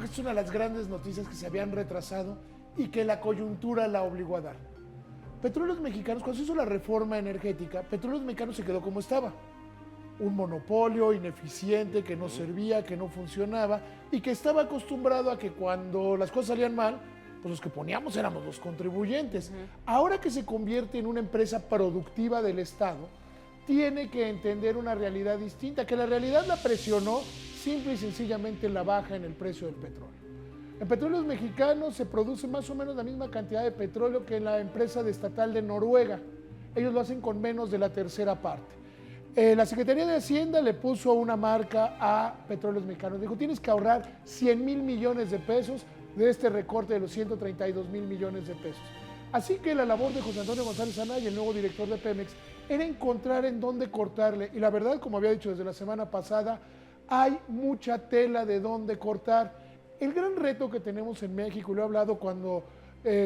que es una de las grandes noticias que se habían retrasado y que la coyuntura la obligó a dar. Petróleos Mexicanos, cuando se hizo la reforma energética, Petróleos Mexicanos se quedó como estaba. Un monopolio ineficiente que no servía, que no funcionaba y que estaba acostumbrado a que cuando las cosas salían mal, pues los que poníamos éramos los contribuyentes. Ahora que se convierte en una empresa productiva del Estado, tiene que entender una realidad distinta, que la realidad la presionó simple y sencillamente la baja en el precio del petróleo. En Petróleos Mexicanos se produce más o menos la misma cantidad de petróleo que en la empresa estatal de Noruega. Ellos lo hacen con menos de la tercera parte. La Secretaría de Hacienda le puso una marca a Petróleos Mexicanos. Dijo, tienes que ahorrar 100,000 millones de pesos de este recorte de los 132,000 millones de pesos. Así que la labor de José Antonio González Anaya, el nuevo director de Pemex, era encontrar en dónde cortarle. Y la verdad, como había dicho desde la semana pasada, hay mucha tela de dónde cortar. El gran reto que tenemos en México, y lo he hablado cuando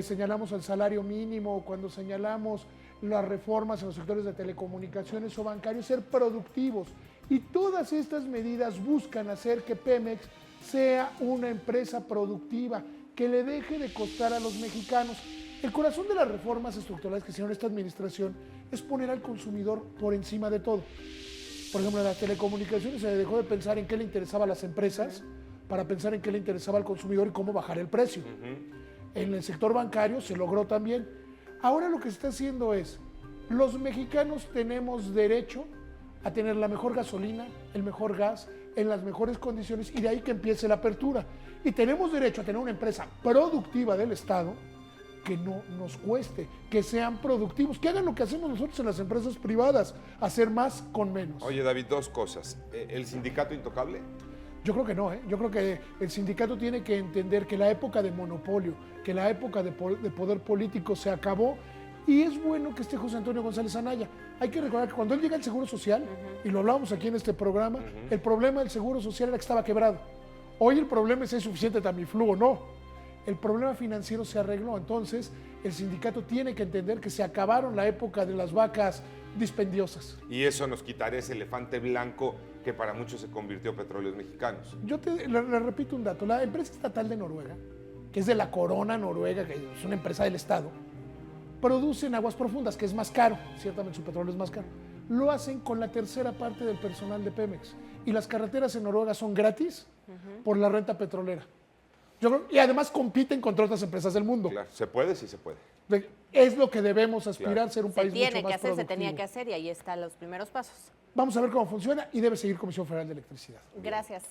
señalamos el salario mínimo, cuando señalamos las reformas en los sectores de telecomunicaciones o bancarios, ser productivos. Y todas estas medidas buscan hacer que Pemex sea una empresa productiva, que le deje de costar a los mexicanos. El corazón de las reformas estructurales que hicieron esta administración es poner al consumidor por encima de todo. Por ejemplo, en las telecomunicaciones se dejó de pensar en qué le interesaba a las empresas para pensar en qué le interesaba al consumidor y cómo bajar el precio. En el sector bancario se logró también. Ahora lo que se está haciendo es, los mexicanos tenemos derecho a tener la mejor gasolina, el mejor gas, en las mejores condiciones, y de ahí que empiece la apertura. Y tenemos derecho a tener una empresa productiva del Estado que no nos cueste, que sean productivos, que hagan lo que hacemos nosotros en las empresas privadas, hacer más con menos. Oye, David, dos cosas. ¿El sindicato intocable? Yo creo que no, ¿eh? Yo creo que el sindicato tiene que entender que la época de monopolio, que la época de poder político se acabó, y es bueno que esté José Antonio González Anaya. Hay que recordar que cuando él llega al Seguro Social, y lo hablábamos aquí en este programa, el problema del Seguro Social era que estaba quebrado. Hoy el problema es si hay suficiente Tamiflu o no. El problema financiero se arregló, entonces el sindicato tiene que entender que se acabaron la época de las vacas dispendiosas. Y eso nos quitaría ese elefante blanco que para muchos se convirtió Petróleos Mexicanos. Yo le repito un dato, la empresa estatal de Noruega, que es de la corona noruega, que es una empresa del Estado, produce en aguas profundas, que es más caro, ciertamente su petróleo es más caro. Lo hacen con la tercera parte del personal de Pemex. Y las carreteras en Noruega son gratis por la renta petrolera. Y además compiten contra otras empresas del mundo. Claro, ¿se puede? Sí se puede. Es lo que debemos aspirar, Claro. ser un país mucho más productivo. Se tenía que hacer y ahí están los primeros pasos. Vamos a ver cómo funciona y debe seguir Comisión Federal de Electricidad. Gracias.